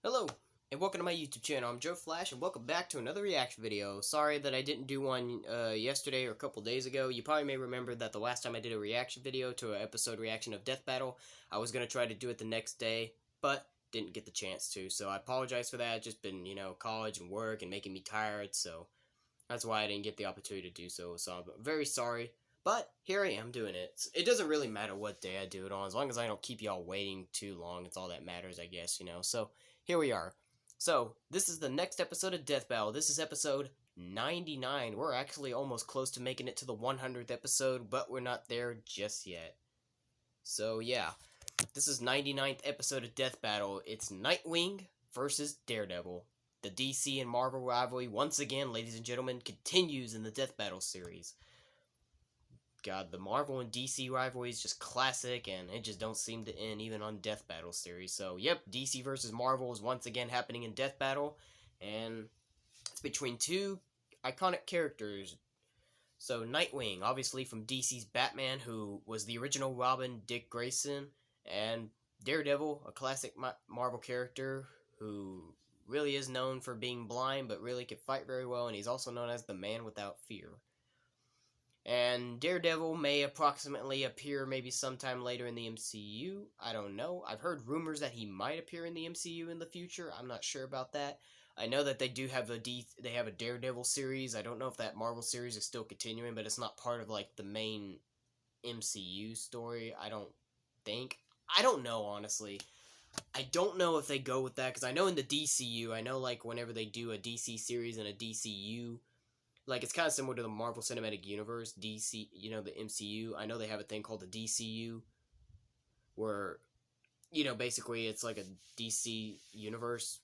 Hello, and welcome to my YouTube channel. I'm Joe Flash, and welcome back to another reaction video. Sorry that I didn't do one yesterday or a couple days ago. You probably may remember that the last time I did a reaction video to an episode reaction of Death Battle, I was going to try to do it the next day, but didn't get the chance to. So I apologize for that. It's just been, college and work and making me tired, so that's why I didn't get the opportunity to do so. So I'm very sorry. But here I am doing it. It doesn't really matter what day I do it on, as long as I don't keep y'all waiting too long. It's all that matters, I guess, So here we are. So this is the next episode of Death Battle. This is episode 99. We're actually almost close to making it to the 100th episode, but we're not there just yet. So yeah, this is 99th episode of Death Battle. It's Nightwing versus Daredevil. The DC and Marvel rivalry, once again, ladies and gentlemen, continues in the Death Battle series. God, the Marvel and DC rivalry is just classic, and it just don't seem to end even on Death Battle series. So, yep, DC versus Marvel is once again happening in Death Battle, and it's between two iconic characters. So, Nightwing, obviously from DC's Batman, who was the original Robin, Dick Grayson, and Daredevil, a classic Marvel character who really is known for being blind, but really can fight very well, and he's also known as the Man Without Fear. And Daredevil may approximately appear maybe sometime later in the MCU. I don't know. I've heard rumors that he might appear in the MCU in the future. I'm not sure about that. I know that they do have they have a Daredevil series. I don't know if that Marvel series is still continuing, but it's not part of like the main MCU story. I don't think. I don't know, honestly. I don't know if they go with that, because I know in the DCU, I know like whenever they do a DC series and a DCU, like, it's kind of similar to the Marvel Cinematic Universe, DC, the MCU. I know they have a thing called the DCU, where, basically it's like a DC universe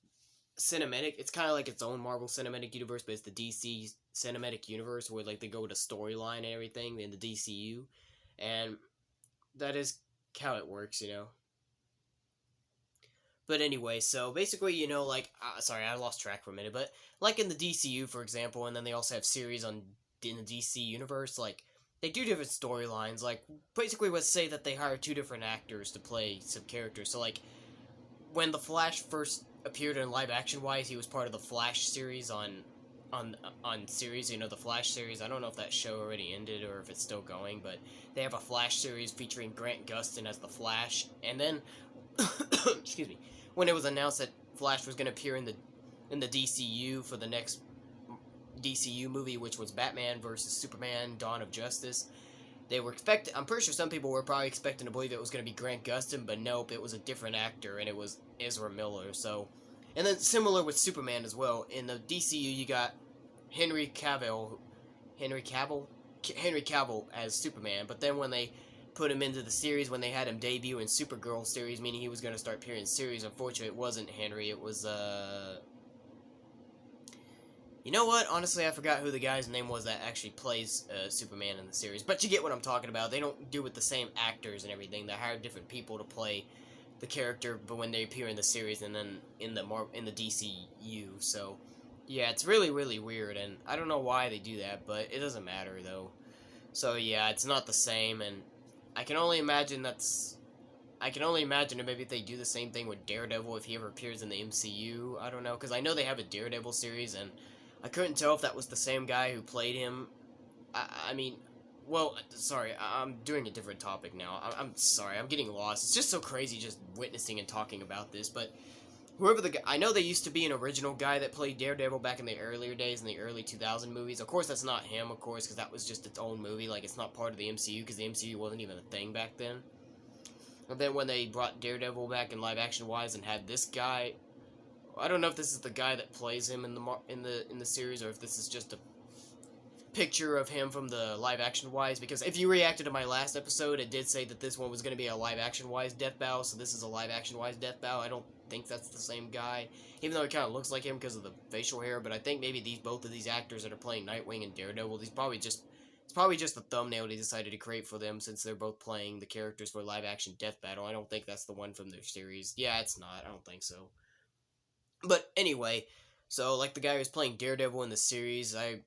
cinematic. It's kind of like its own Marvel Cinematic Universe, but it's the DC Cinematic Universe, where, like, they go with a storyline and everything in the DCU. And that is how it works. But anyway, so basically, sorry, I lost track for a minute, but like in the DCU, for example, and then they also have series in the DC universe, like, they do different storylines. Like, basically, let's say that they hire two different actors to play some characters. So, like, when the Flash first appeared in live action wise, he was part of the Flash series on series, the Flash series. I don't know if that show already ended or if it's still going, but they have a Flash series featuring Grant Gustin as the Flash, and then excuse me, when it was announced that Flash was going to appear in the DCU for the next DCU movie, which was Batman versus Superman: Dawn of Justice, they were I'm pretty sure some people were probably expecting to believe it was going to be Grant Gustin, but nope, it was a different actor, and it was Ezra Miller. So, and then similar with Superman as well. In the DCU, you got Henry Cavill, Henry Cavill, Henry Cavill as Superman, but then when they put him into the series, when they had him debut in Supergirl series, meaning he was going to start appearing in series, unfortunately it wasn't Henry, it was, you know what? Honestly, I forgot who the guy's name was that actually plays Superman in the series. But you get what I'm talking about. They don't do with the same actors and everything. They hire different people to play the character, but when they appear in the series and then in the DCU. So, yeah, it's really, really weird, and I don't know why they do that, but it doesn't matter, though. So, yeah, it's not the same, and I can only imagine that maybe if they do the same thing with Daredevil if he ever appears in the MCU. I don't know, because I know they have a Daredevil series, and I couldn't tell if that was the same guy who played him. I mean, well, sorry, I'm doing a different topic now. I'm sorry, I'm getting lost. It's just so crazy just witnessing and talking about this, but whoever the guy, I know there used to be an original guy that played Daredevil back in the earlier days, in the early 2000 movies. Of course, that's not him, of course, because that was just its own movie. Like, it's not part of the MCU, because the MCU wasn't even a thing back then. And then when they brought Daredevil back in live action wise and had this guy, I don't know if this is the guy that plays him in the series, or if this is just a picture of him from the live action wise, because if you reacted to my last episode, it did say that this one was going to be a live action wise Death Battle, so this is a live action wise Death Battle. I don't think that's the same guy, even though it kind of looks like him because of the facial hair, but I think maybe both of these actors that are playing Nightwing and Daredevil, it's probably just the thumbnail they decided to create for them, since they're both playing the characters for live action Death Battle. I don't think that's the one from their series. Yeah, it's not. I don't think so. But anyway, so like the guy who's playing Daredevil in the series, I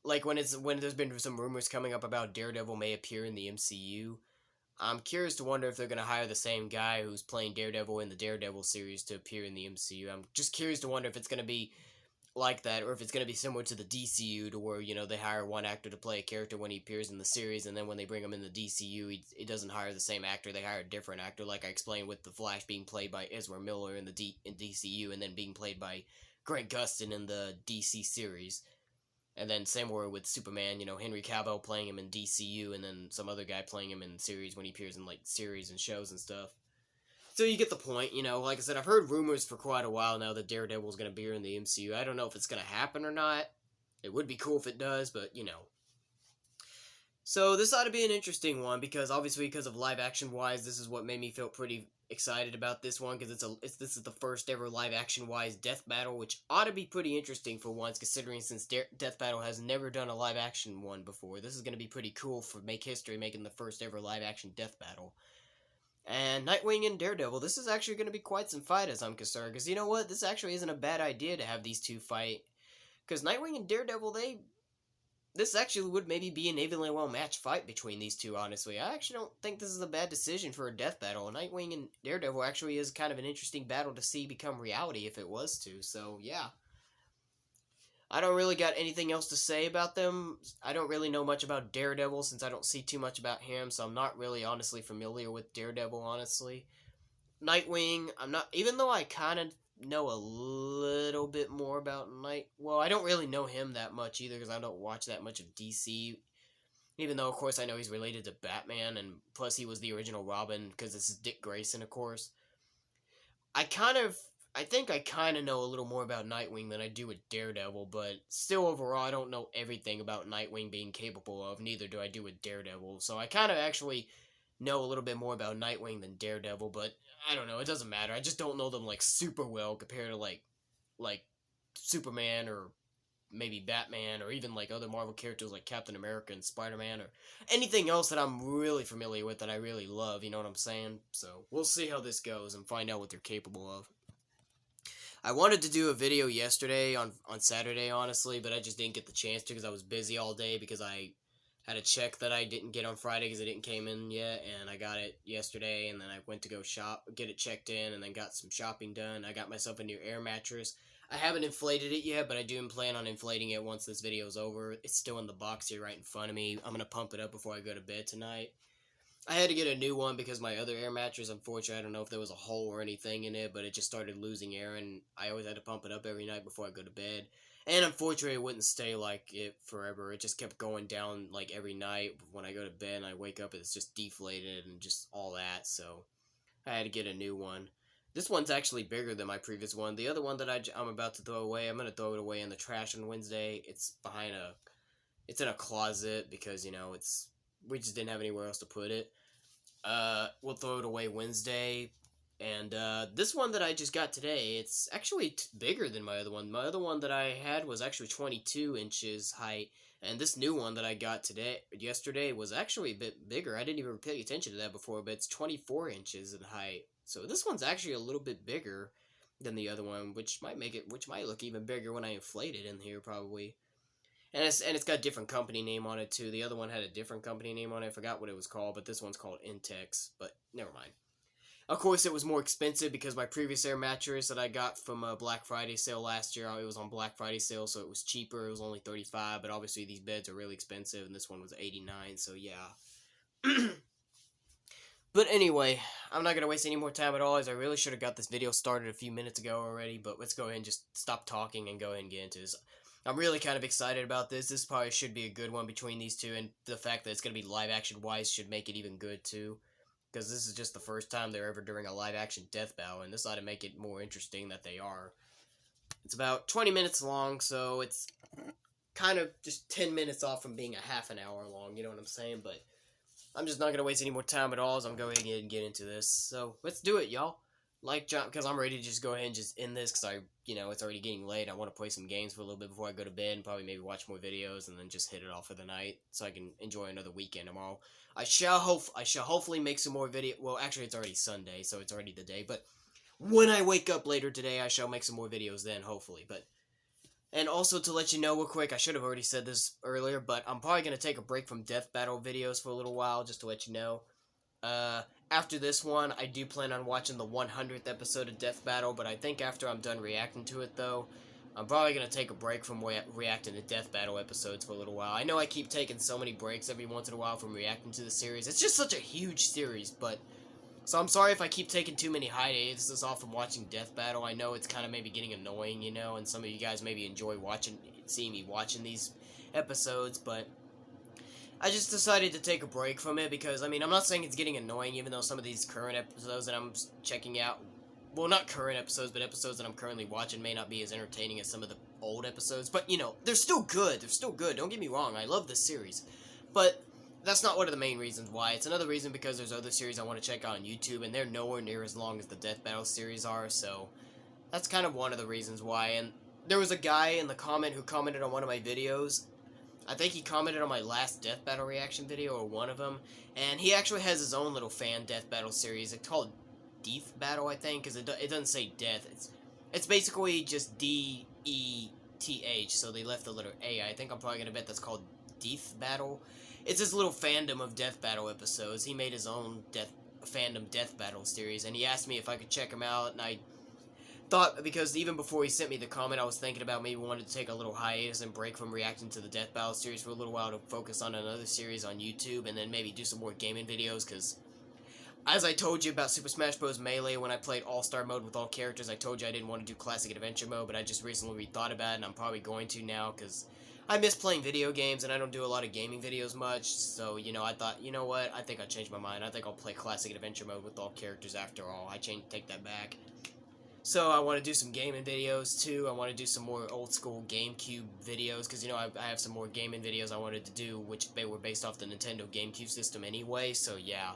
like when there's been some rumors coming up about Daredevil may appear in the MCU. I'm curious to wonder if they're going to hire the same guy who's playing Daredevil in the Daredevil series to appear in the MCU. I'm just curious to wonder if it's going to be like that, or if it's going to be similar to the DCU, to where, they hire one actor to play a character when he appears in the series, and then when they bring him in the DCU, he doesn't hire the same actor, they hire a different actor, like I explained with the Flash being played by Ezra Miller in in DCU, and then being played by Grant Gustin in the DC series. And then same way with Superman, Henry Cavill playing him in DCU, and then some other guy playing him in series when he appears in, like, series and shows and stuff. So you get the point, like I said, I've heard rumors for quite a while now that Daredevil's going to be here in the MCU. I don't know if it's going to happen or not. It would be cool if it does, but, So this ought to be an interesting one, because obviously because of live action wise, this is what made me feel pretty excited about this one, because this is the first ever live action wise death battle, which ought to be pretty interesting for once, considering since Death Battle has never done a live action one before. This is going to be pretty cool for make history, making the first ever live action death battle. And Nightwing and Daredevil, this is actually going to be quite some fight as I'm concerned, because you know what, this actually isn't a bad idea to have these two fight, because Nightwing and Daredevil, this actually would maybe be an evenly well matched fight between these two, honestly. I actually don't think this is a bad decision for a death battle. Nightwing and Daredevil actually is kind of an interesting battle to see become reality if it was to, so yeah. I don't really got anything else to say about them. I don't really know much about Daredevil since I don't see too much about him, so I'm not really honestly familiar with Daredevil, honestly. Nightwing, I'm not, even though I kind of know a little bit more about well, I don't really know him that much either, because I don't watch that much of DC, even though, of course, I know he's related to Batman, and plus he was the original Robin, because this is Dick Grayson, of course. I think I kind of know a little more about Nightwing than I do with Daredevil, but still overall I don't know everything about Nightwing being capable of, neither do I do with Daredevil, so I kind of actually know a little bit more about Nightwing than Daredevil, but I don't know, it doesn't matter, I just don't know them, like, super well compared to, like Superman, or maybe Batman, or even, like, other Marvel characters like Captain America and Spider-Man, or anything else that I'm really familiar with that I really love, you know what I'm saying? So, we'll see how this goes and find out what they're capable of. I wanted to do a video yesterday on Saturday, honestly, but I just didn't get the chance to because I was busy all day, because I had a check that I didn't get on Friday because it didn't came in yet, and I got it yesterday, and then I went to go get it checked in, and then got some shopping done. I got myself a new air mattress. I haven't inflated it yet, but I do plan on inflating it once this video is over. It's still in the box here right in front of me. I'm going to pump it up before I go to bed tonight. I had to get a new one because my other air mattress, unfortunately, I don't know if there was a hole or anything in it, but it just started losing air, and I always had to pump it up every night before I go to bed. And unfortunately, it wouldn't stay like it forever. It just kept going down like every night. When I go to bed and I wake up, it's just deflated and just all that, so I had to get a new one. This one's actually bigger than my previous one. The other one that I'm about to throw away, I'm going to throw it away in the trash on Wednesday. It's it's in a closet because, we just didn't have anywhere else to put it. We'll throw it away Wednesday. And this one that I just got today, it's actually bigger than my other one. My other one that I had was actually 22 inches height, and this new one that I got yesterday was actually a bit bigger. I didn't even pay attention to that before, but it's 24 inches in height. So this one's actually a little bit bigger than the other one, which might look even bigger when I inflate it in here, probably. And it's got a different company name on it too. The other one had a different company name on it. I forgot what it was called, but this one's called Intex. But never mind. Of course, it was more expensive because my previous air mattress that I got from a Black Friday sale last year, it was on Black Friday sale, so it was cheaper. It was only $35, but obviously these beds are really expensive, and this one was $89, so yeah. But anyway, I'm not going to waste any more time at all, as I really should have got this video started a few minutes ago already, but let's go ahead and just stop talking and go ahead and get into this. I'm really kind of excited about this. This probably should be a good one between these two, and the fact that it's going to be live-action-wise should make it even good, too. Because this is just the first time they're ever doing a live-action death battle, and this ought to make it more interesting that they are. It's about 20 minutes long, so it's kind of just 10 minutes off from being a half an hour long, you know what I'm saying? But I'm just not going to waste any more time at all, so I'm going to go ahead and get into this. So, let's do it, y'all. Because I'm ready to just go ahead and just end this, because it's already getting late. I want to play some games for a little bit before I go to bed, and probably maybe watch more videos, and then just hit it off for the night, so I can enjoy another weekend tomorrow. I shall hopefully make some more video. Well, actually, it's already Sunday, so it's already the day. But when I wake up later today, I shall make some more videos then, hopefully. And also to let you know real quick, I should have already said this earlier, but I'm probably gonna take a break from death battle videos for a little while, just to let you know. After this one, I do plan on watching the 100th episode of Death Battle, but I think after I'm done reacting to it, though, I'm probably going to take a break from reacting to Death Battle episodes for a little while. I know I keep taking so many breaks every once in a while from reacting to the series. It's just such a huge series, but... So I'm sorry if I keep taking too many hiatuses off from watching Death Battle. I know it's kind of maybe getting annoying, you know, and some of you guys maybe enjoy seeing me watching these episodes, but... I just decided to take a break from it because, I mean, I'm not saying it's getting annoying, even though some of these current episodes that I'm checking out, well, not current episodes, but episodes that I'm currently watching may not be as entertaining as some of the old episodes, but, you know, they're still good, don't get me wrong, I love this series, but that's not one of the main reasons why. It's another reason because there's other series I want to check out on YouTube, and they're nowhere near as long as the Death Battle series are, so that's kind of one of the reasons why, and there was a guy in the comment who commented on one of my videos. I think he commented on my last Death Battle reaction video, or one of them, and he actually has his own little fan Death Battle series. It's called Death Battle, I think, because it doesn't say death. It's basically just D-E-T-H, so they left the letter A. I think I'm probably going to bet that's called Death Battle. It's his little fandom of Death Battle episodes. He made his own fandom Death Battle series, and he asked me if I could check him out, and I thought, because even before he sent me the comment, I was thinking about maybe wanting to take a little hiatus and break from reacting to the Death Battle series for a little while to focus on another series on YouTube, and then maybe do some more gaming videos, because as I told you about Super Smash Bros. Melee when I played All-Star Mode with all characters, I told you I didn't want to do Classic Adventure Mode, but I just recently rethought about it, and I'm probably going to now, because I miss playing video games, and I don't do a lot of gaming videos much, so, you know, I thought, you know what, I think I changed my mind. I think I'll play Classic Adventure Mode with all characters after all. Take that back. So I want to do some gaming videos too. I want to do some more old school GameCube videos because, you know, I have some more gaming videos I wanted to do, which they were based off the Nintendo GameCube system anyway, so yeah.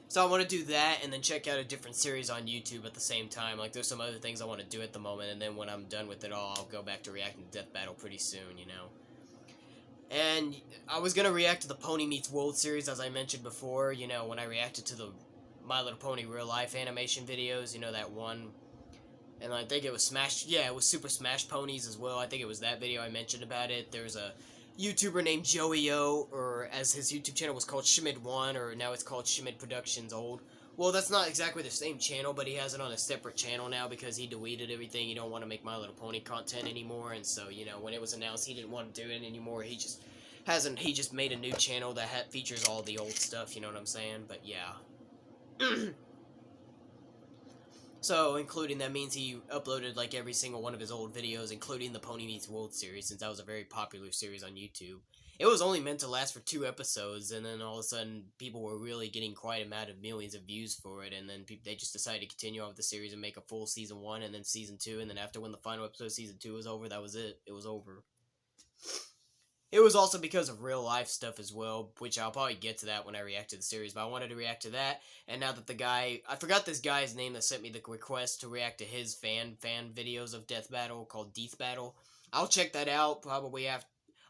So I want to do that and then check out a different series on YouTube at the same time. Like, there's some other things I want to do at the moment, and then when I'm done with it all, I'll go back to reacting to Death Battle pretty soon, you know. And I was going to react to the Pony Meets World series, as I mentioned before, you know, when I reacted to the My Little Pony real life animation videos, you know, that one, and I think it was it was Super Smash Ponies as well. I think it was that video I mentioned about it. There's a YouTuber named Joey-O, or as his YouTube channel was called Shmid1, or now it's called Shmid Productions Old. Well, that's not exactly the same channel, but he has it on a separate channel now because he deleted everything. He don't want to make My Little Pony content anymore, and so, you know, when it was announced he didn't want to do it anymore, he just made a new channel that features all the old stuff, you know what I'm saying? But yeah. So, including that means he uploaded like every single one of his old videos, including the Pony Meets World series, since that was a very popular series on YouTube. It was only meant to last for 2 episodes, and then all of a sudden, people were really getting quite a amount of millions of views for it, and then they just decided to continue on with the series and make a full Season 1, and then Season 2, and then after when the final episode of Season 2 was over, that was it. It was over. It was also because of real life stuff as well, which I'll probably get to that when I react to the series, but I wanted to react to that, and now that I forgot this guy's name that sent me the request to react to his fan videos of Death Battle called Death Battle. I'll check that out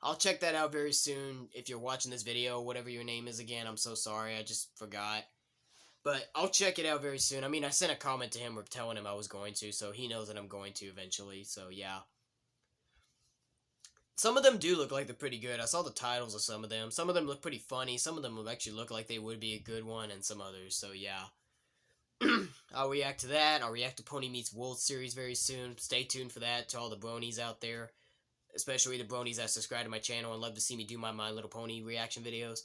I'll check that out very soon. If you're watching this video, whatever your name is again, I'm so sorry, I just forgot. But I'll check it out very soon. I mean, I sent a comment to him telling him I was going to, so he knows that I'm going to eventually, so yeah. Some of them do look like they're pretty good. I saw the titles of some of them. Some of them look pretty funny. Some of them actually look like they would be a good one, and some others, so yeah. I'll react to that. I'll react to Pony Meets World series very soon. Stay tuned for that, to all the bronies out there. Especially the bronies that subscribe to my channel and love to see me do My Little Pony reaction videos.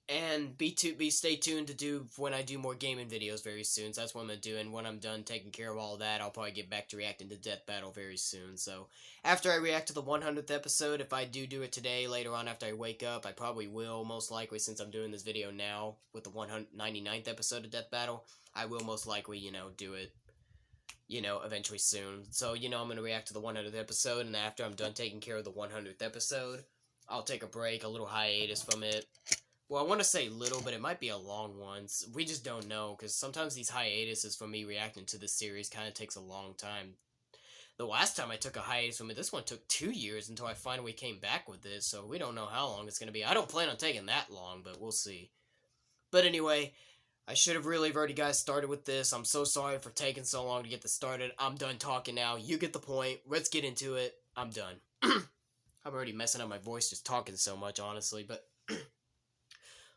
And stay tuned to do when I do more gaming videos very soon. So that's what I'm going to do. And when I'm done taking care of all that, I'll probably get back to reacting to Death Battle very soon. So after I react to the 100th episode, if I do it today, later on after I wake up, I probably will, most likely, since I'm doing this video now with the 199th episode of Death Battle, I will most likely, you know, do it, you know, eventually soon. So, you know, I'm going to react to the 100th episode, and after I'm done taking care of the 100th episode, I'll take a break, a little hiatus from it. Well, I want to say little, but it might be a long one. We just don't know, because sometimes these hiatuses from me reacting to this series kind of takes a long time. The last time I took a hiatus from it, this one took 2 years until I finally came back with this, so we don't know how long it's going to be. I don't plan on taking that long, but we'll see. But anyway, I should have really already got started with this. I'm so sorry for taking so long to get this started. I'm done talking now. You get the point. Let's get into it. I'm done. I'm already messing up my voice just talking so much, honestly, but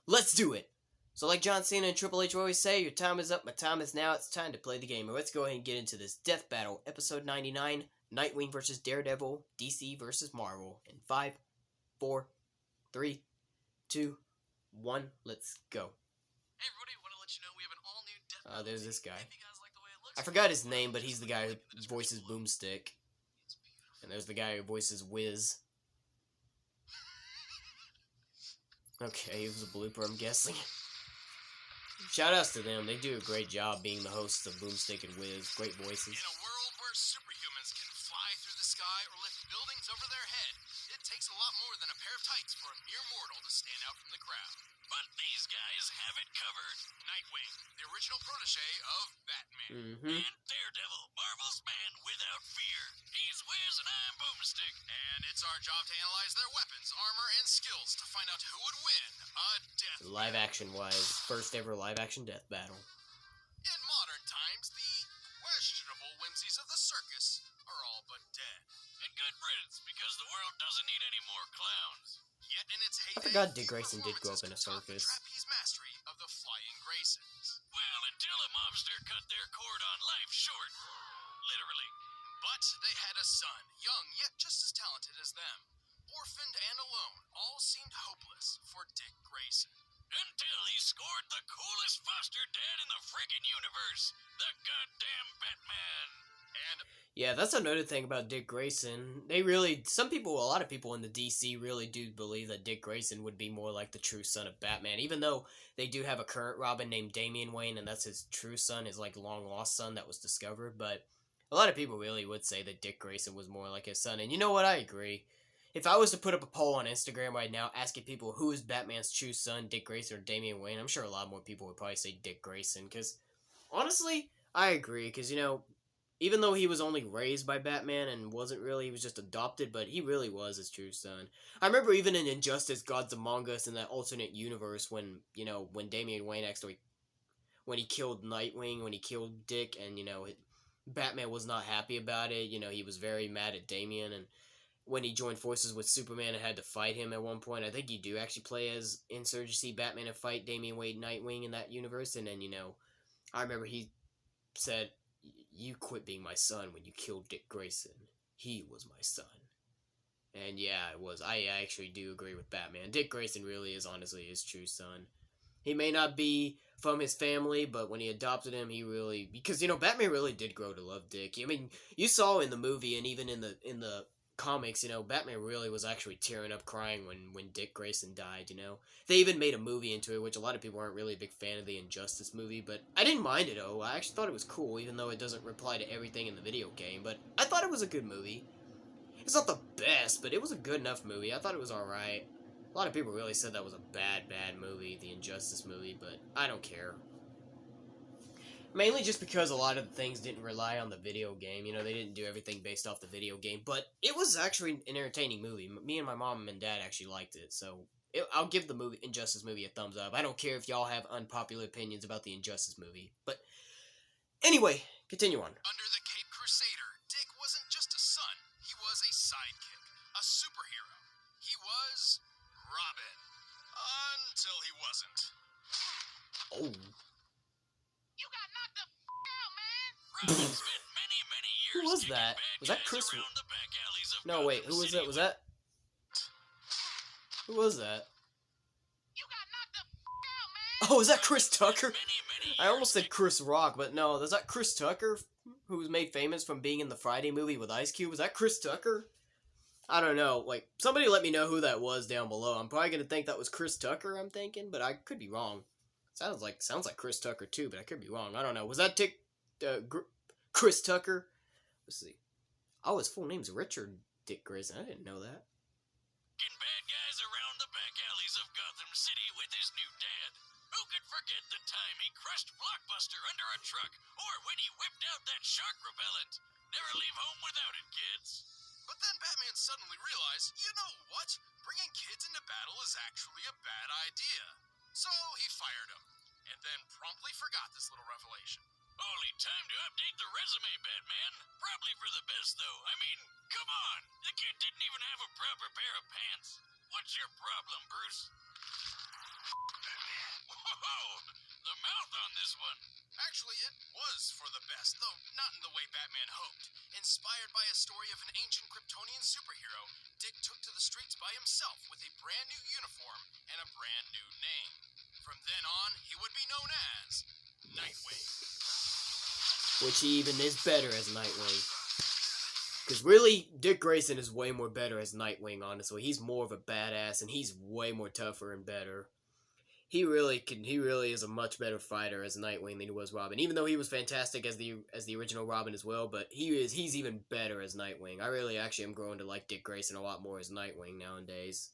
let's do it. So like John Cena and Triple H always say, your time is up, my time is now, it's time to play the game. Let's go ahead and get into this Death Battle, Episode 99, Nightwing versus Daredevil, DC versus Marvel. In 5, 4, 3, 2, 1, let's go. Hey everybody, want to let you know we have an all-new Death Battle. There's this guy. If you guys like the way it looks, I forgot his name, but he's the guy who voices Boomstick. And there's the guy who voices Wiz. Okay, it was a blooper, I'm guessing. Shoutouts to them, they do a great job being the hosts of Boomstick and Wiz. Great voices. In a world where superhumans can fly through the sky or lift buildings over their head, it takes a lot more than a pair of tights for a mere mortal to stand out from the crowd. But these guys have it covered. Nightwing, the original protege of Batman. And Daredevil, Marvel's man without fear. He's Wiz and I'm Boomstick. And it's our job to analyze their weapons, armor, and skills to find out who would win a death battle. Live action wise, first ever live action death battle. In modern times, the questionable whimsies of the circus are all but dead. And good riddance, because the world doesn't need any more clowns. Yet in its heyday, I forgot Dick Grayson did grow up in a circus. Trapeze mastery of the Flying Graysons. Well, until a mobster cut their cord on life short. Literally. But they had a son, young yet just as talented as them. Orphaned and alone, all seemed hopeless for Dick Grayson. Until he scored the coolest foster dad in the friggin' universe, the goddamn Batman. And yeah, that's another thing about Dick Grayson. A lot of people in the DC really do believe that Dick Grayson would be more like the true son of Batman, even though they do have a current Robin named Damian Wayne, and that's his true son, his like long lost son that was discovered. But a lot of people really would say that Dick Grayson was more like his son, and you know what? I agree. If I was to put up a poll on Instagram right now asking people who is Batman's true son, Dick Grayson or Damian Wayne, I'm sure a lot more people would probably say Dick Grayson, because honestly, I agree, because you know, even though he was only raised by Batman and he was just adopted, but he really was his true son. I remember even in Injustice Gods Among Us in that alternate universe when Damian Wayne when he killed Nightwing, when he killed Dick, and Batman was not happy about it. He was very mad at Damian, and when he joined forces with Superman and had to fight him at one point, I think you do actually play as Insurgency Batman and fight Damian Wayne Nightwing in that universe, and then, I remember he said, "You quit being my son when you killed Dick Grayson. He was my son." And yeah, it was. I actually do agree with Batman. Dick Grayson really is honestly his true son. He may not be from his family, but when he adopted him, because Batman really did grow to love Dick. I mean, you saw in the movie and even in the comics, Batman really was actually tearing up crying when Dick Grayson died, They even made a movie into it, which a lot of people aren't really a big fan of the Injustice movie, but I didn't mind it, I actually thought it was cool, even though it doesn't reply to everything in the video game, but I thought it was a good movie. It's not the best, but it was a good enough movie. I thought it was alright. A lot of people really said that was a bad movie, the Injustice movie, but I don't care. Mainly just because a lot of the things didn't rely on the video game. They didn't do everything based off the video game. But it was actually an entertaining movie. Me and my mom and dad actually liked it. So I'll give the Injustice movie a thumbs up. I don't care if y'all have unpopular opinions about the Injustice movie. But anyway, continue on. Under the Cape Crusader, Dick wasn't just a son. He was a sidekick. A superhero. He was Robin. Until he wasn't. Oh. You got knocked the out, man! Robin spent many years. Who was that? Was that Chris? No, wait. Who was that? Was that? Who was that? You got knocked the out, man! Oh, is that Chris Tucker? I almost said Chris Rock, but no. Is that Chris Tucker, who was made famous from being in the Friday movie with Ice Cube? Was that Chris Tucker? I don't know. Like, somebody let me know who that was down below. I'm probably gonna think that was Chris Tucker. I'm thinking, but I could be wrong. Sounds like Chris Tucker too, but I could be wrong. I don't know. Was that Chris Tucker? Let's see. Oh, his full name's Richard Dick Grayson. I didn't know that. Bad guys around the back alleys of Gotham City with his new dad. Who could forget the time he crushed Blockbuster under a truck, or when he whipped out that shark repellent? Never leave home without it, kids. But then Batman suddenly realized, you know what? Bringing kids into battle is actually a bad idea. So he fired him, and then promptly forgot this little revelation. Only time to update the resume, Batman. Probably for the best, though. I mean, come on. The kid didn't even have a proper pair of pants. What's your problem, Bruce? The mouth on this one. Actually, it was for the best, though not in the way Batman hoped. Inspired by a story of an ancient Kryptonian superhero, Dick took to the streets by himself with a brand new uniform and a brand new name. From then on, he would be known as Nightwing. Which he even is better as Nightwing. Because really, Dick Grayson is way more better as Nightwing, honestly. He's more of a badass, and he's way more tougher and better. He really is a much better fighter as Nightwing than he was Robin. Even though he was fantastic as the original Robin as well, but he's even better as Nightwing. I really actually am growing to like Dick Grayson a lot more as Nightwing nowadays.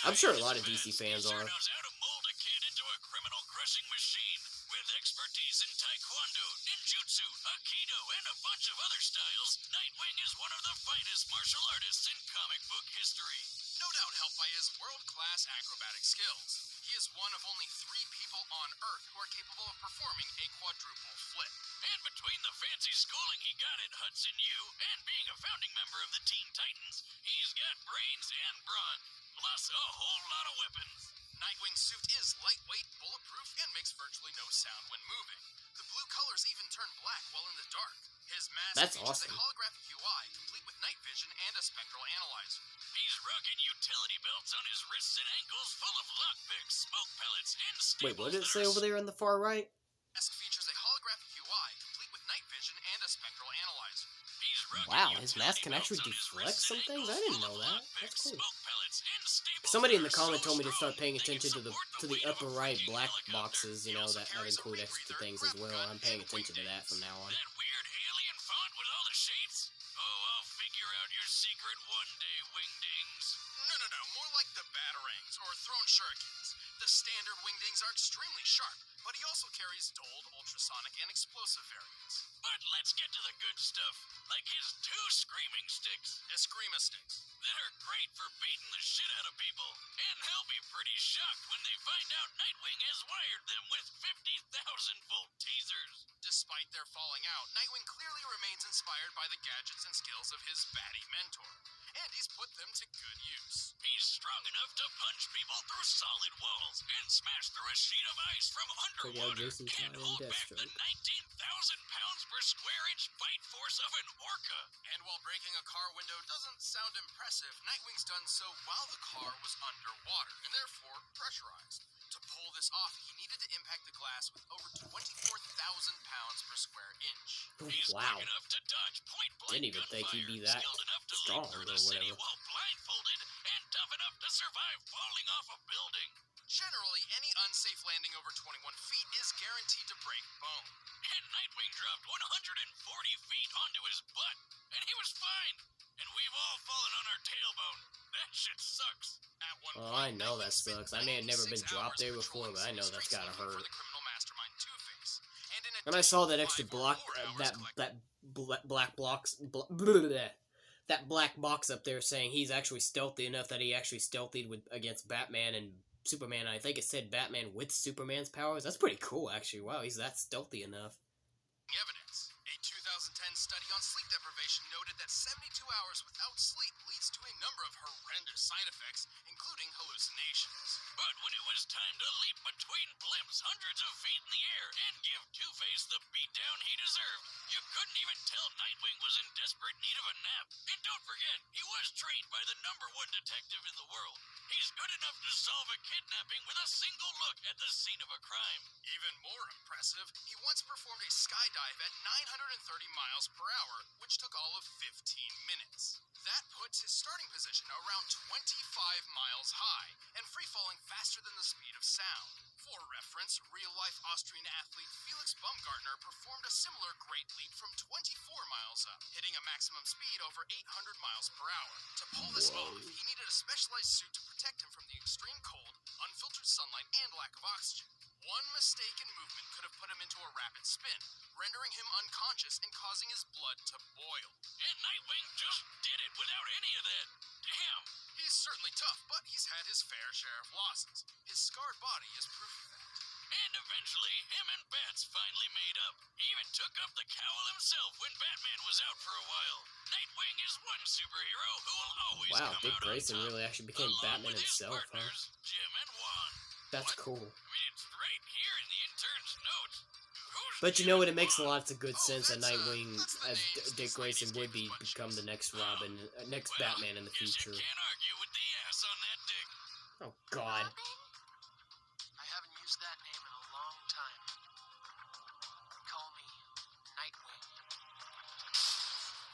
I'm sure a lot of DC fans are. Knows how to mold a kid into a criminal-crushing machine. With expertise in taekwondo, ninjutsu, aikido, and a bunch of other styles, Nightwing is one of the finest martial artists in comic book history. No doubt helped by his world-class acrobatic skills. He is one of only 3 people on Earth who are capable of performing a quadruple flip. And between the fancy schooling he got at Hudson U and being a founding member of the Teen Titans, he's got brains and brawn, plus a whole lot of weapons. Nightwing's suit is lightweight, bulletproof, and makes virtually no sound when moving. The blue colors even turn black while in the dark. His mask features awesome. a holographic UI, complete with night vision and a spectral analyzer. He's rocking utility belts on his wrists and ankles full of lockpicks, smoke pellets, and staples. Wait, what did it say over there on the far right? Mask features a holographic UI, complete with night vision and a spectral analyzer. Wow, his mask can actually deflect some things? I didn't know that. That's cool. Somebody in the comment told me to start paying attention to the upper right black boxes, you know, that include extra things as well. I'm paying attention to that from now on. That weird alien font with all the shapes? Oh, I'll figure out your secret one day, Wingdings. No, more like the Batarangs or Thrown Shurikens. The standard Wingdings are extremely sharp, but he also carries dulled, ultrasonic, and explosive variants. But let's get to the good stuff, like his 2 screaming sticks. Eskrima sticks. That are great for beating the shit out of people. And they'll be pretty shocked when they find out Nightwing has wired them with 50,000-volt teasers. Despite their falling out, Nightwing clearly remains inspired by the gadgets and skills of his baddie mentor. And he's put them to good use. He's strong enough to punch people through solid walls and smash through a sheet of ice from underwater and hold back the 19,000 pounds per square inch bite force of an orca. And while breaking a car window doesn't sound impressive, Nightwing's done so while the car was underwater and therefore pressurized. To pull this off, he needed to impact the glass with over 24,000 pounds per square inch. He's Wow. quick enough to dodge point-blank Didn't even think he'd be that skilled enough to strong leap through or the city whatever. while blindfolded, and tough enough to survive falling off a building. Generally, any unsafe landing over 21 feet is guaranteed to break bone. And Nightwing dropped 140 feet onto his butt, and he was fine. And we've all fallen on our tailbone. That shit sucks. At one Oh, point, I know that Nightwing spent sucks. I may have never been 96 dropped there hours before, but I patrolling know city that's streets gotta looking for hurt. the criminal mastermind Two-Face. And in a And I saw that extra 5 or block, more hours that collecting- black blocks, that black box up there saying he's actually stealthy enough that he actually stealthied against Batman and Superman. I think it said Batman with Superman's powers. That's pretty cool, actually. Wow, he's that stealthy enough. Evidence. A 2010 study on sleep deprivation noted that 72 hours without sleep leads to a number of horrendous side effects, including hallucinations. But when it was time to leap between blimps hundreds of feet in the air and give Two-Face the beatdown he deserved, you couldn't even tell Nightwing was in desperate need of a nap. And don't forget, he was trained by the #1 detective in the world. He's good enough to solve a kidnapping with a single look at the scene of a crime. Even more impressive, he once performed a skydive at 930 miles per hour, which took all of 15 minutes. That puts his starting position around 25 miles high and free-falling faster than the speed of sound. For reference, real-life Austrian athlete Felix Baumgartner performed a similar great leap from 24 miles up, hitting a maximum speed over 800 miles per hour. To pull this off, he needed a specialized suit to protect him from the extreme cold, unfiltered sunlight, and lack of oxygen. One mistake in movement could have put him into a rapid spin, rendering him unconscious and causing his blood to boil. And Nightwing just did it without any of that. Damn! He's certainly tough, but he's had his fair share of losses. His scarred body is proof of that. And eventually, him and Bats finally made up. He even took up the cowl himself when Batman was out for a while. Nightwing is one superhero who will always Wow, come Dick out Grayson on top, really actually became along Batman with his himself, huh? partners, Jim and Juan. That's What? cool. I mean, it's right here in the intern's notes. Who's But you know what? It makes Daredevil? lots of good sense that Nightwing, That's the as names Dick this Grayson, ladies would gave us become the munchies. next Robin, next Well, Batman in the guess you future. can't argue with the ass on that dick. Oh God. I haven't used that name in a long time. Call me Nightwing.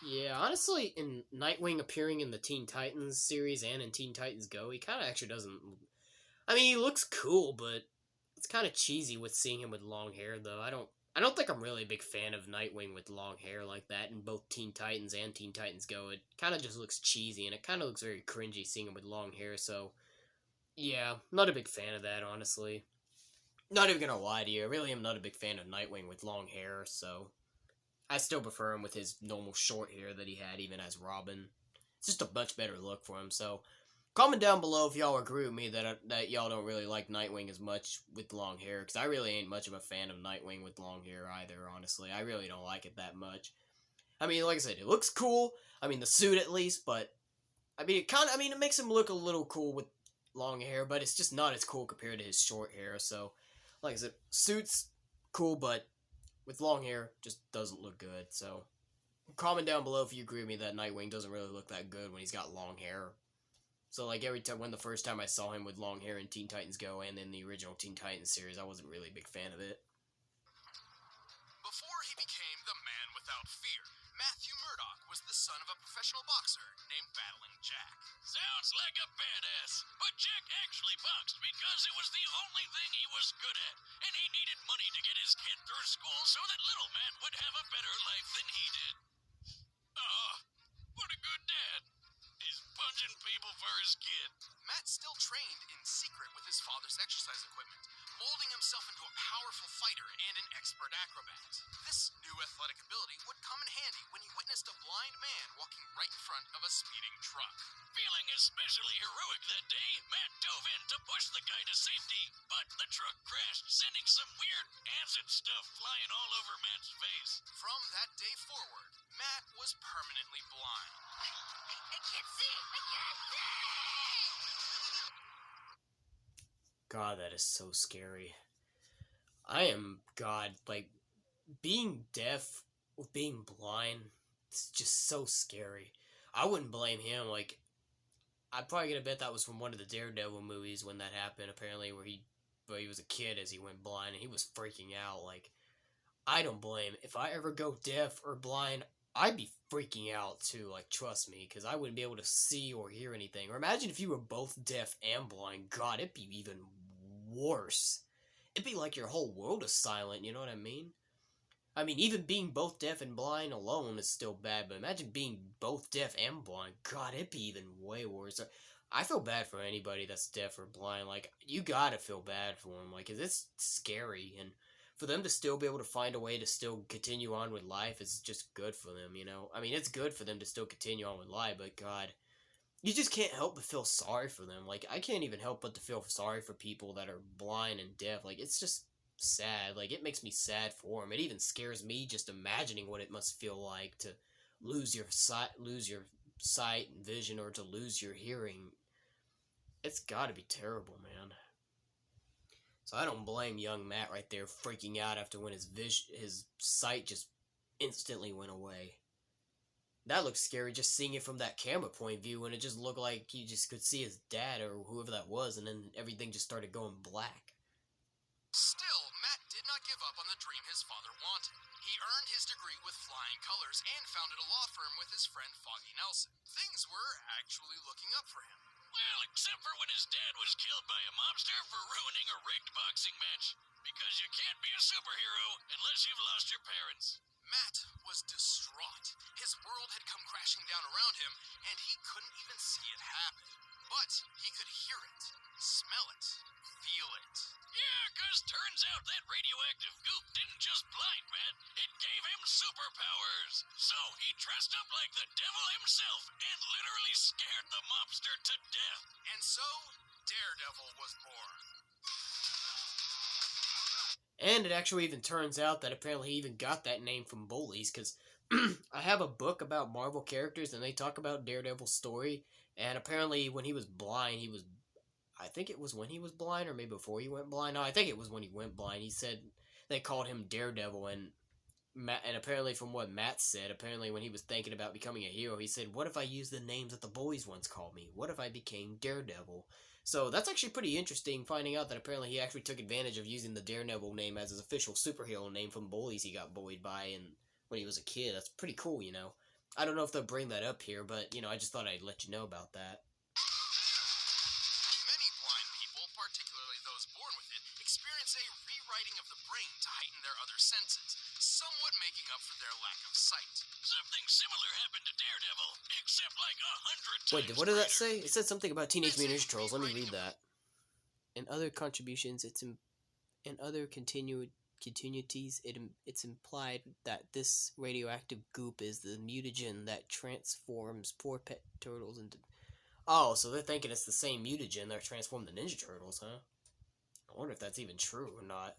Yeah, honestly, in Nightwing appearing in the Teen Titans series and in Teen Titans Go, he kind of actually doesn't. I mean, he looks cool, but it's kind of cheesy with seeing him with long hair, though. I don't think I'm really a big fan of Nightwing with long hair like that in both Teen Titans and Teen Titans Go. It kind of just looks cheesy, and it kind of looks very cringy seeing him with long hair. So, yeah, not a big fan of that, honestly. Not even gonna lie to you, I really am not a big fan of Nightwing with long hair. So, I still prefer him with his normal short hair that he had even as Robin. It's just a much better look for him. So, comment down below if y'all agree with me that y'all don't really like Nightwing as much with long hair, because I really ain't much of a fan of Nightwing with long hair either, honestly. I really don't like it that much. I mean, like I said, it looks cool. I mean, the suit at least, but I mean, it makes him look a little cool with long hair, but it's just not as cool compared to his short hair. So, like I said, suits cool, but with long hair just doesn't look good. So, comment down below if you agree with me that Nightwing doesn't really look that good when he's got long hair. So, like, every time, when the first time I saw him with long hair in Teen Titans Go and in the original Teen Titans series, I wasn't really a big fan of it. Before he became the man without fear, Matthew Murdock was the son of a professional boxer named Battling Jack. Sounds like a badass, but Jack actually boxed because it was the only thing he was good at, and he needed money to get his kid through school so that little man would have a better life than he did. Oh, what a good dad. He's punching people for his kid. Matt still trained in secret with his father's exercise equipment, molding himself into a powerful fighter and an expert acrobat. This new athletic ability would come in handy when he witnessed a blind man walking right in front of a speeding truck. Feeling especially heroic that day, Matt dove in to push the guy to safety, but the truck crashed, sending some weird acid stuff flying all over Matt's face. From that day forward, Matt was permanently blind. I can't see! I can't see! God, that is so scary. God, like, being deaf with being blind, it's just so scary. I wouldn't blame him, like, I'm probably gonna bet that was from one of the Daredevil movies when that happened, apparently, where he was a kid as he went blind, and he was freaking out, like, I don't blame. If I ever go deaf or blind, I'd be freaking out too, like, trust me, because I wouldn't be able to see or hear anything. Or imagine if you were both deaf and blind. God, it'd be even worse. It'd be like your whole world is silent, you know what I mean? I mean, even being both deaf and blind alone is still bad, but imagine being both deaf and blind. God, it'd be even way worse. I feel bad for anybody that's deaf or blind. Like, you gotta feel bad for them, like, 'cause it's scary, and for them to still be able to find a way to still continue on with life is just good for them, you know? I mean, it's good for them to still continue on with life, but God, you just can't help but feel sorry for them. Like, I can't even help but to feel sorry for people that are blind and deaf. Like, it's just sad. Like, it makes me sad for them. It even scares me just imagining what it must feel like to lose your sight and vision, or to lose your hearing. It's gotta be terrible, man. So I don't blame young Matt right there freaking out after when his sight just instantly went away. That looks scary just seeing it from that camera point of view, and it just looked like he just could see his dad or whoever that was, and then everything just started going black. Still, Matt did not give up on the dream his father wanted. He earned his degree with flying colors and founded a law firm with his friend Foggy Nelson. Things were actually looking up for him. Well, except for when his dad was killed by a mobster for ruining a rigged boxing match. Because you can't be a superhero unless you've lost your parents. Matt was distraught. His world had come crashing down around him, and he couldn't even see it happen. But he could hear it, smell it, feel it. Yeah, 'cause turns out that radioactive goop didn't just blind Matt, it gave him superpowers. So he dressed up like the devil himself and literally scared the mobster to death. And so, Daredevil was born. And it actually even turns out that apparently he even got that name from bullies, because I have a book about Marvel characters, and they talk about Daredevil's story, and apparently when he was blind, I think it was when he was blind, or maybe before he went blind. No, I think it was when he went blind. He said they called him Daredevil, and apparently from what Matt said, apparently when he was thinking about becoming a hero, he said, "What if I used the names that the boys once called me? What if I became Daredevil?" So that's actually pretty interesting, finding out that apparently he actually took advantage of using the Daredevil name as his official superhero name from bullies he got bullied by, and when he was a kid. That's pretty cool, you know. I don't know if they'll bring that up here, but I just thought I'd let you know about that. Many blind people, particularly those born with it, experience a rewriting of the brain to heighten their other senses, somewhat making up for their lack of sight. Something similar happened to Daredevil, except like 100 times Wait, what did that greater. say? It said something about Teenage This Mutant is Ninja Turtles. Let me read rewriting of that. In other contributions, in other continuities, it's implied that this radioactive goop is the mutagen that transforms poor pet turtles into... Oh, so they're thinking it's the same mutagen that transformed the Ninja Turtles, huh? I wonder if that's even true or not.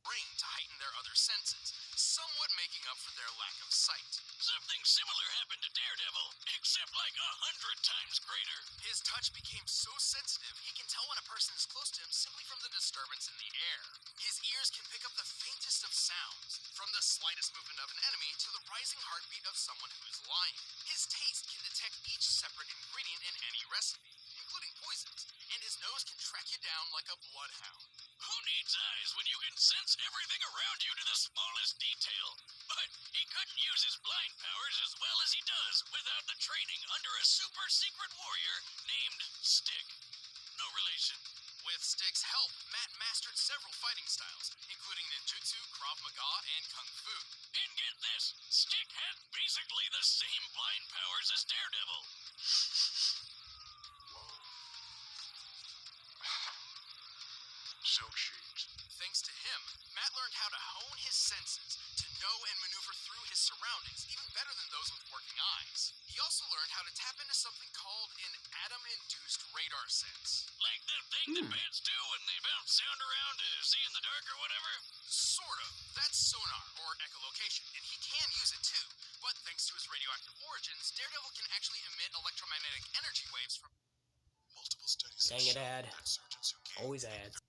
brain to heighten their other senses, somewhat making up for their lack of sight. Something similar happened to Daredevil, except like 100 times greater. His touch became so sensitive, he can tell when a person is close to him simply from the disturbance in the air. His ears can pick up the faintest of sounds, from the slightest movement of an enemy to the rising heartbeat of someone who's lying. His taste can detect each separate ingredient in any recipe, including poisons, and his nose can track you down like a bloodhound. Who needs eyes when you can sense everything around you to the smallest detail? But he couldn't use his blind powers as well as he does without the training under a super secret warrior named Stick. No relation. With Stick's help, Matt mastered several fighting styles, including ninjutsu, Krav Maga, and Kung Fu. And get this, Stick had basically the same blind powers as Daredevil. Silk sheets. Thanks to him, Matt learned how to hone his senses, to know and maneuver through his surroundings even better than those with working eyes. He also learned how to tap into something called an atom-induced radar sense. Like that thing that bats do when they bounce sound around to see in the dark or whatever? Sort of. That's sonar, or echolocation, and he can use it too. But thanks to his radioactive origins, Daredevil can actually emit electromagnetic energy waves from multiple studies. Dang it, ad. That surgeons who can Always ads.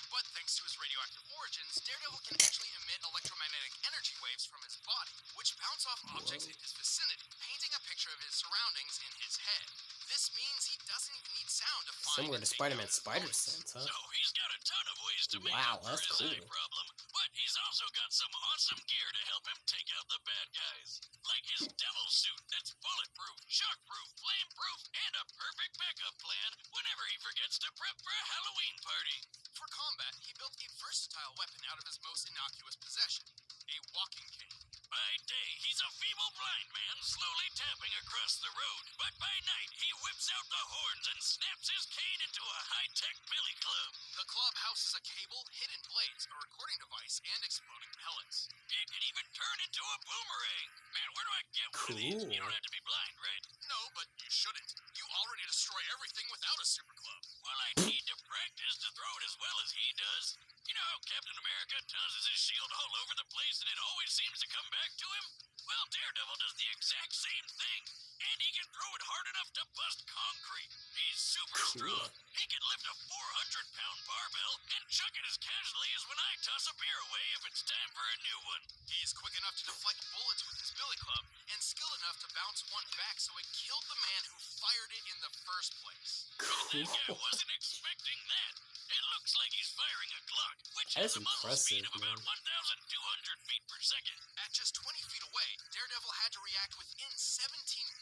But thanks to his radioactive origins, Daredevil can actually emit electromagnetic energy waves from his body, which bounce off objects in his vicinity, painting a picture of his surroundings in his head. This means he doesn't even need sound to find Similar and to take Spider-Man's out spider bullets. sense, huh? So he's got a ton of ways to make Wow, up for that's his eye cool. problem, but he's also got some awesome gear to help him take out the bad guys. Like his devil suit that's bulletproof, shockproof, flameproof, and a perfect backup plan whenever he forgets to prep for a Halloween party. For combat, he built a versatile weapon out of his most innocuous possession, a walking cane. By day, he's a feeble blind man slowly tapping across the road, but by night, he whips out the horns and snaps his cane into a high-tech billy club. The club houses a cable, hidden blades, a recording device, and exploding pellets. It can even turn into a boomerang. Man, where do I get one of these? Cool. You don't have to be blind, right? No, but you shouldn't. You already destroy everything without a super club. Well, I need to practice to throw it as well as he does. You know how Captain America tosses his shield all over the place and it always seems to come back to him? Well, Daredevil does the exact same thing. And he can throw it hard enough to bust concrete. He's super strong. He can lift a 400-pound barbell and chuck it as casually as when I toss a beer away if it's time for a new one. He's quick enough to deflect bullets with his billy club, and skilled enough to bounce one back so it killed the man who fired it in the first place. That guy wasn't expecting that. It looks like he's firing a Glock, which That has is a muzzle speed of impressive, about 1,200 feet per second. At just 20 feet away, Daredevil had to react within 17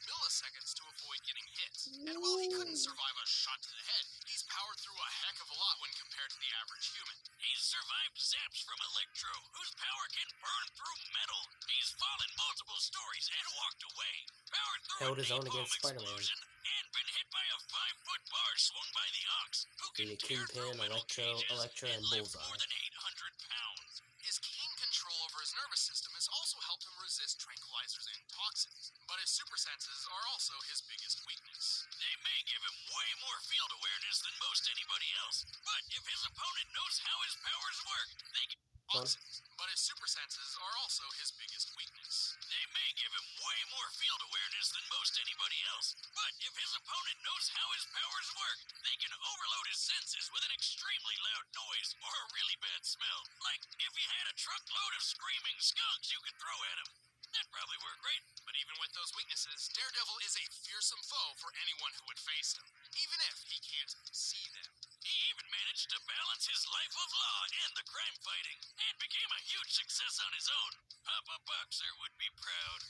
milliseconds to avoid getting hit. And while he couldn't survive a shot to the head, he's powered through a heck of a lot when compared to the average human. He's survived zaps from Electro, whose power can burn through metal. He's fallen multiple stories and walked away. Powered through Held a his own napalm against Spider-Man. explosion and been hit by a 5-foot bar swung by the Ox, who can The tear through Kingpin, metal cages Electra, and lift Bullseye. more than 800 pounds. His keen control over his nervous system has also helped him resist tranquilizers and toxins, but his super senses are also his biggest weakness. They may give him way more field awareness than most anybody else, but if his opponent knows how his powers work, they can... Toxins, but his super senses are also his biggest weakness. They may give him way more field awareness than most anybody else. But if his opponent knows how his powers work, they can overload his senses with an extremely loud noise or a really bad smell. Like if he had a truckload of screaming skunks you could throw at him. That'd probably work great. But even with those weaknesses, Daredevil is a fearsome foe for anyone who would face him, even if he can't see them. He even managed to balance his life of law and the crime fighting, and became a huge success on his own. Papa Boxer would be proud.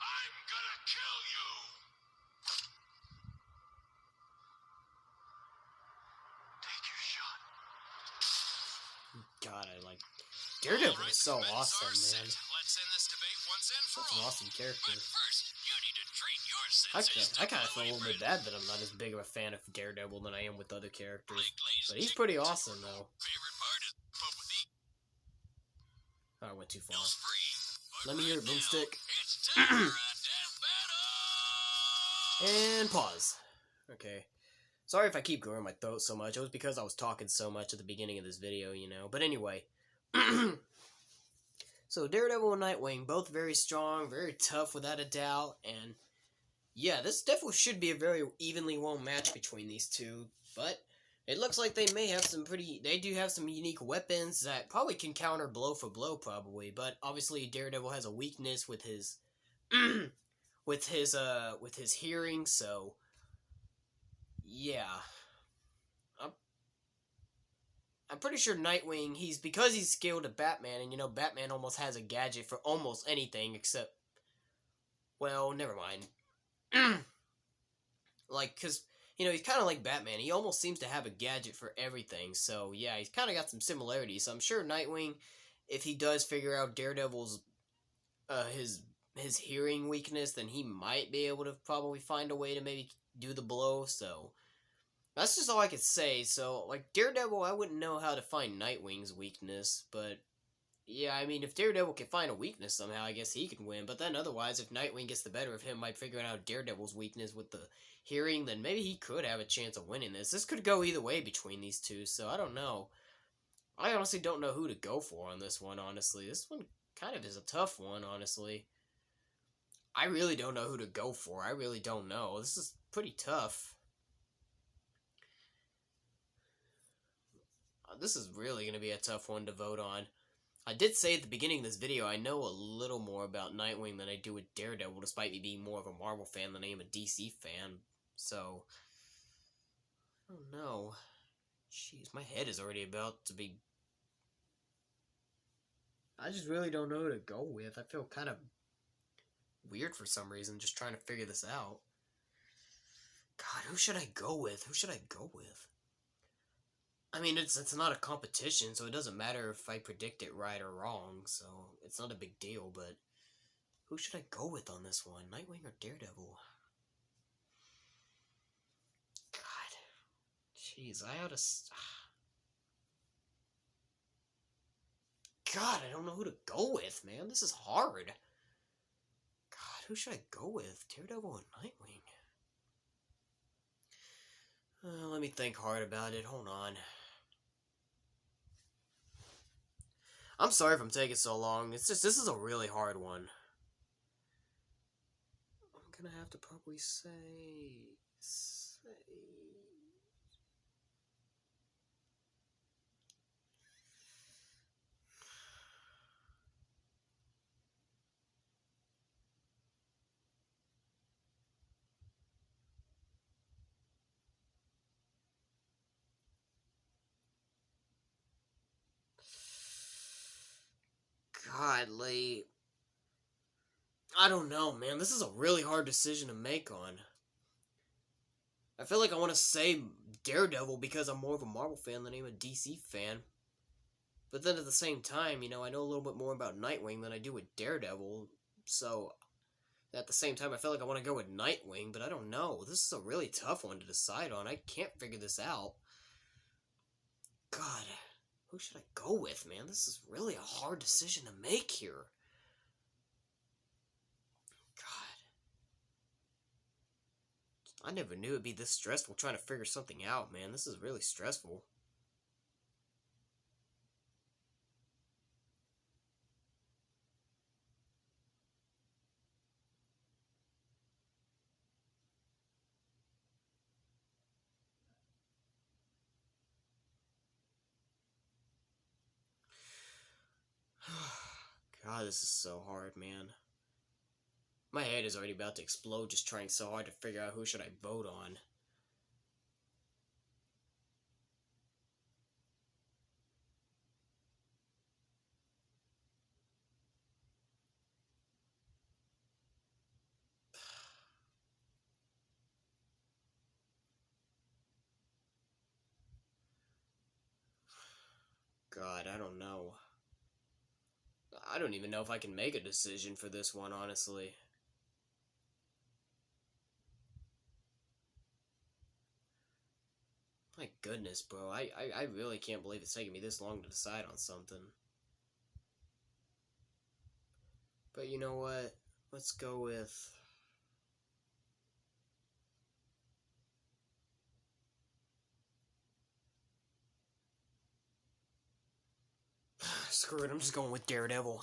I'm gonna kill you! Take your shot. God, I like Daredevil is so awesome, man. Let's end this debate once and for Such an all. awesome character. But first, you need to treat your senses I kind of to feel a little bit Blue Apron. bad that I'm not as big of a fan of Daredevil than I am with other characters. Blake Glaze But he's chicken pretty is awesome, though. Favorite part is pub with the Oh, I went too far. eels free. But Let me hear it, right now, Boomstick. It's time for a death battle! And pause. Okay. Sorry if I keep growing my throat so much. It was because I was talking so much at the beginning of this video, you know. But anyway. So, Daredevil and Nightwing, both very strong, very tough without a doubt. And, yeah, this definitely should be a very evenly won match between these two. But it looks like they may have some they do have some unique weapons that probably can counter blow for blow, probably. But, obviously, Daredevil has a weakness with his... with his hearing, so... Yeah. I'm pretty sure Nightwing, because he's skilled at Batman, and you know, Batman almost has a gadget for almost anything except... Well, never mind. Like, because, you know, he's kind of like Batman. He almost seems to have a gadget for everything, so yeah, he's kind of got some similarities. So I'm sure Nightwing, if he does figure out Daredevil's, his hearing weakness, then he might be able to probably find a way to maybe do the blow, so... That's just all I could say. So, like, Daredevil, I wouldn't know how to find Nightwing's weakness, but yeah, I mean, if Daredevil can find a weakness somehow, I guess he can win. But then otherwise, if Nightwing gets the better of him by figuring out Daredevil's weakness with the hearing, then maybe he could have a chance of winning this. This could go either way between these two, so I don't know. I honestly don't know who to go for on this one, honestly. This one kind of is a tough one, honestly. I really don't know who to go for. I really don't know. This is pretty tough. This is really going to be a tough one to vote on. I did say at the beginning of this video I know a little more about Nightwing than I do with Daredevil, despite me being more of a Marvel fan than I am a DC fan. So, I don't know. Jeez, my head is already about to be... I just really don't know who to go with. I feel kind of weird for some reason, just trying to figure this out. God, who should I go with? Who should I go with? I mean, it's not a competition, so it doesn't matter if I predict it right or wrong, so it's not a big deal, but who should I go with on this one? Nightwing or Daredevil? God. Jeez, I oughta... God, I don't know who to go with, man. This is hard. God, who should I go with? Daredevil or Nightwing? Let me think hard about it. Hold on. I'm sorry if I'm taking so long. It's just, this is a really hard one. I'm gonna have to probably say... Godly. I don't know, man. This is a really hard decision to make on. I feel like I want to say Daredevil because I'm more of a Marvel fan than I am a DC fan. But then at the same time, you know, I know a little bit more about Nightwing than I do with Daredevil. So, at the same time, I feel like I want to go with Nightwing, but I don't know. This is a really tough one to decide on. I can't figure this out. God, who should I go with, man? This is really a hard decision to make here. God. I never knew it'd be this stressful trying to figure something out, man. This is really stressful. God, this is so hard, man. My head is already about to explode just trying so hard to figure out who should I vote on. God, I don't know. I don't even know if I can make a decision for this one, honestly. My goodness, bro. I really can't believe it's taking me this long to decide on something. But you know what? Let's go with... Screw it, I'm just going with Daredevil.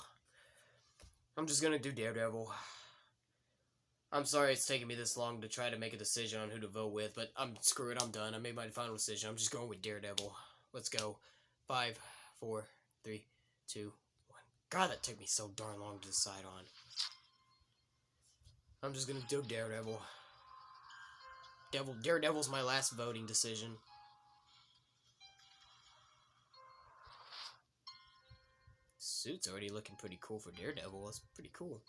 I'm just gonna do Daredevil. I'm sorry it's taking me this long to try to make a decision on who to vote with, but screw it, I'm done. I made my final decision. I'm just going with Daredevil. Let's go. 5, 4, 3, 2, 1. God, that took me so darn long to decide on. I'm just gonna do Daredevil. Daredevil's my last voting decision. Suit's already looking pretty cool for Daredevil. That's pretty cool.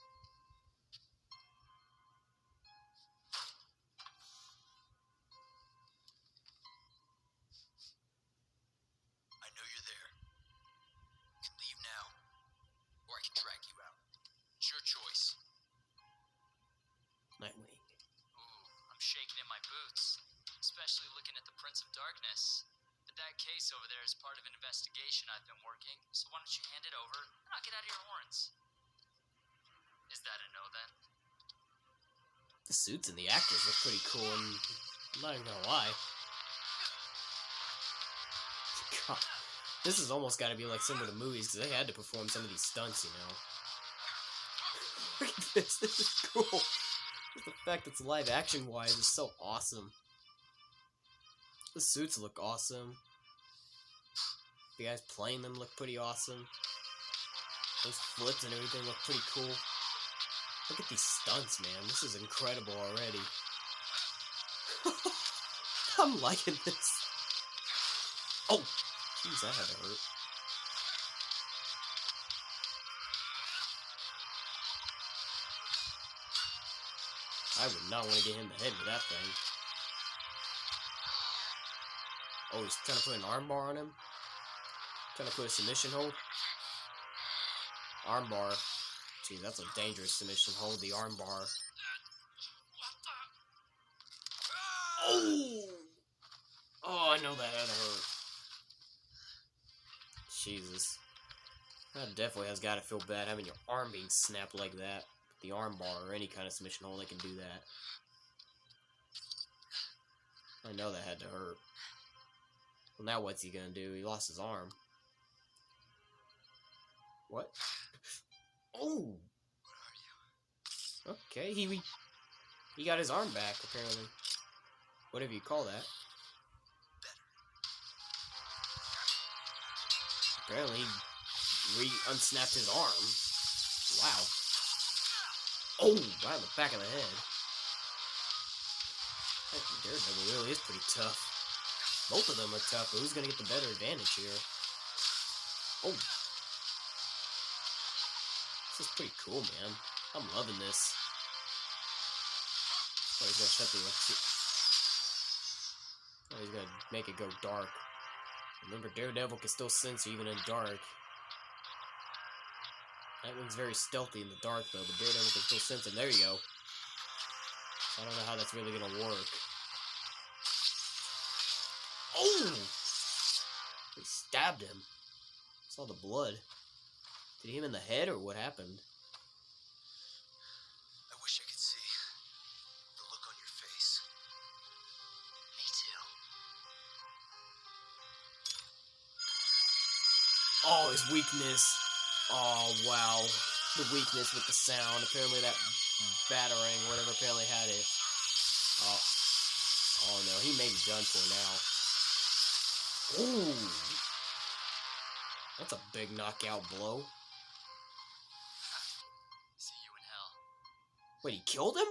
I know you're there. You can leave now, or I can drag you out. It's your choice. Nightwing. Ooh, I'm shaking in my boots, especially looking at the Prince of Darkness. But that case over there is part of an investigation I've been working, so why don't you hand it over and I'll get out of your horns. Is that a no then? The suits and the actors look pretty cool, and I'm not even gonna lie. God, this has almost got to be like similar to movies, because they had to perform some of these stunts, you know. Look at this, this is cool. The fact that it's live action wise is so awesome. The suits look awesome. The guys playing them look pretty awesome. Those flips and everything look pretty cool. Look at these stunts, man. This is incredible already. I'm liking this. Oh! Jeez, that had to hurt. I would not want to get hit in the head with that thing. Oh, he's trying to put an armbar on him? Trying to put a submission hold? Armbar. Gee, that's a dangerous submission hold, the armbar. Oh! Oh, I know that had to hurt. Jesus. That definitely has got to feel bad having your arm being snapped like that. The armbar or any kind of submission hold, they can do that. I know that had to hurt. Well, now what's he gonna do? He lost his arm. What? Oh! Okay, he got his arm back, apparently. Whatever you call that. Apparently, he unsnapped his arm. Wow. Oh, right in the back of the head. Daredevil really is pretty tough. Both of them are tough, but who's gonna get the better advantage here? Oh. This is pretty cool, man. I'm loving this. Oh, he's gonna shut the electricity. Oh, he's gonna make it go dark. Remember, Daredevil can still sense you even in dark. Nightwing's very stealthy in the dark, though, but Daredevil can still sense him. There you go. I don't know how that's really gonna work. Oh! He stabbed him. Saw the blood. Did he hit him in the head, or what happened? I wish I could see the look on your face. Me too. Oh, his weakness. Oh, wow. The weakness with the sound. Apparently that batarang, whatever, apparently had it. Oh no, he may be done for now. Ooh. That's a big knockout blow. Wait, he killed him?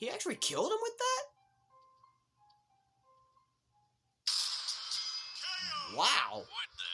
He actually killed him with that? Wow. What the?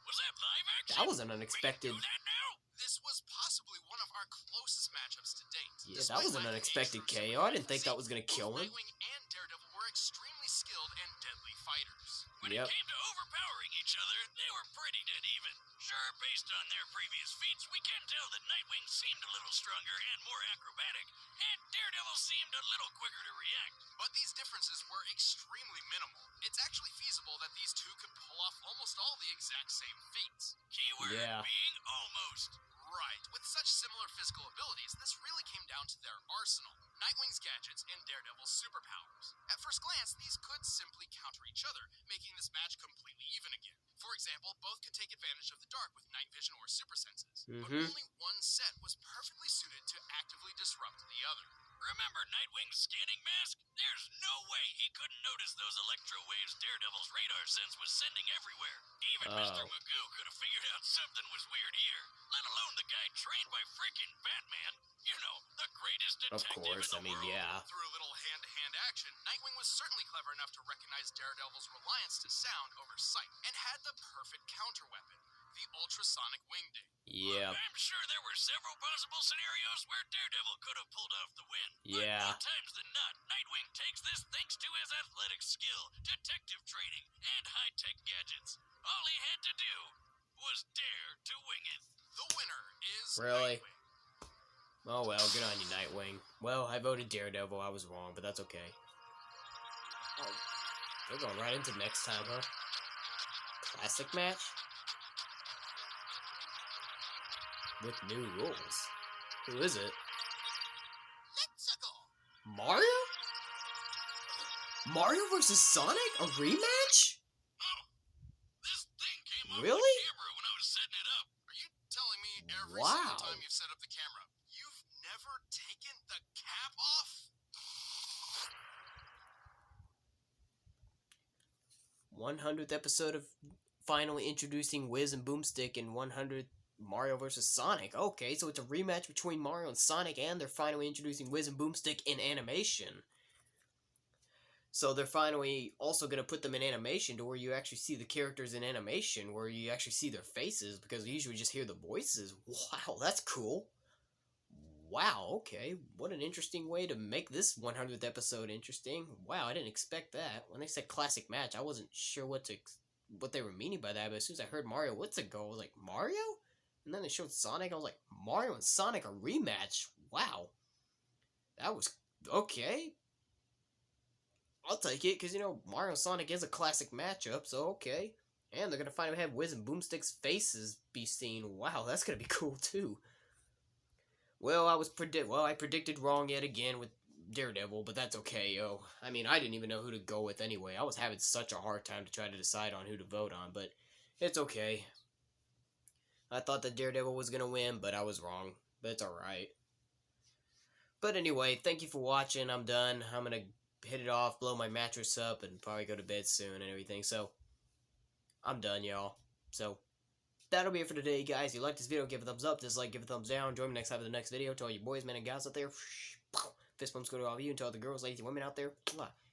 Was that live action? That was an We can unexpected... do that now? This was possibly one of our closest matchups to date. Yeah, that was an unexpected KO. I didn't think that was gonna kill him. Nightwing and Daredevil were extremely skilled and deadly fighters. When it came to overpowering each other, they were pretty dead even. Sure, based on their previous feats, we can tell that Nightwing seemed a little stronger and more acrobatic, and Daredevil seemed a little quicker to react. But these differences were extremely minimal. It's actually feasible that these two could pull off almost all the exact same feats. Keyword being almost. Right. With such similar physical abilities, this really came down to their arsenal. Nightwing's gadgets and Daredevil's superpowers. At first glance, these could simply counter each other, making this match completely even again. For example, both could take advantage of the dark with night vision or super senses. But only one set was perfectly suited to actively disrupt the other. Remember Nightwing's scanning mask? There's no way he couldn't notice those electro waves Daredevil's radar sense was sending everywhere. Even Mr. Magoo could have figured out something was weird here, let alone the guy trained by freaking Batman. You know, the greatest detective in the world. Yeah. Through a little hand-to-hand action, Nightwing was certainly clever enough to recognize Daredevil's reliance to sound over sight, and had the perfect counter-weapon, the ultrasonic wingding. Yeah. I'm sure there were several possible scenarios where Daredevil could have pulled off the win. Yeah. But more times than not, Nightwing takes this thanks to his athletic skill, detective training, and high-tech gadgets. All he had to do was dare to wing it. The winner is Really? Nightwing. Oh well, good on you, Nightwing. Well, I voted Daredevil. I was wrong, but that's okay. Oh, they're going right into next time, huh? Classic match? With new rules. Who is it? Let's go. Mario? Mario vs. Sonic? A rematch? Oh, this thing came up Really? on camera when I was setting it up. Are you telling me every Wow. single time you've set up the camera, you've never taken the cap off? 100th episode of finally introducing Wiz and Boomstick in 100th Mario vs. Sonic. Okay, so it's a rematch between Mario and Sonic, and they're finally introducing Wiz and Boomstick in animation. So they're finally also going to put them in animation to where you actually see the characters in animation, where you actually see their faces, because you usually just hear the voices. Wow, that's cool. Wow, okay. What an interesting way to make this 100th episode interesting. Wow, I didn't expect that. When they said classic match, I wasn't sure what they were meaning by that, but as soon as I heard Mario, what's it go? I was like, Mario? And then they showed Sonic, I was like, Mario and Sonic, a rematch? Wow. That was... okay. I'll take it, because, you know, Mario and Sonic is a classic matchup, so okay. And they're going to finally have Wiz and Boomstick's faces be seen. Wow, that's going to be cool, too. Well, I predicted wrong yet again with Daredevil, but that's okay, yo. I mean, I didn't even know who to go with anyway. I was having such a hard time to try to decide on who to vote on, but it's okay. I thought that Daredevil was going to win, but I was wrong. But it's alright. But anyway, thank you for watching. I'm done. I'm going to hit it off, blow my mattress up, and probably go to bed soon and everything. So, I'm done, y'all. So, that'll be it for today, guys. If you like this video, give it a thumbs up. Dislike, give it a thumbs down. Join me next time for the next video. To all you boys, men, and guys out there, fist bumps go to all of you. And to all the girls, ladies, and women out there,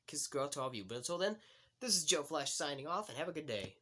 kisses go out to all of you. But until then, this is Joe Flash signing off, and have a good day.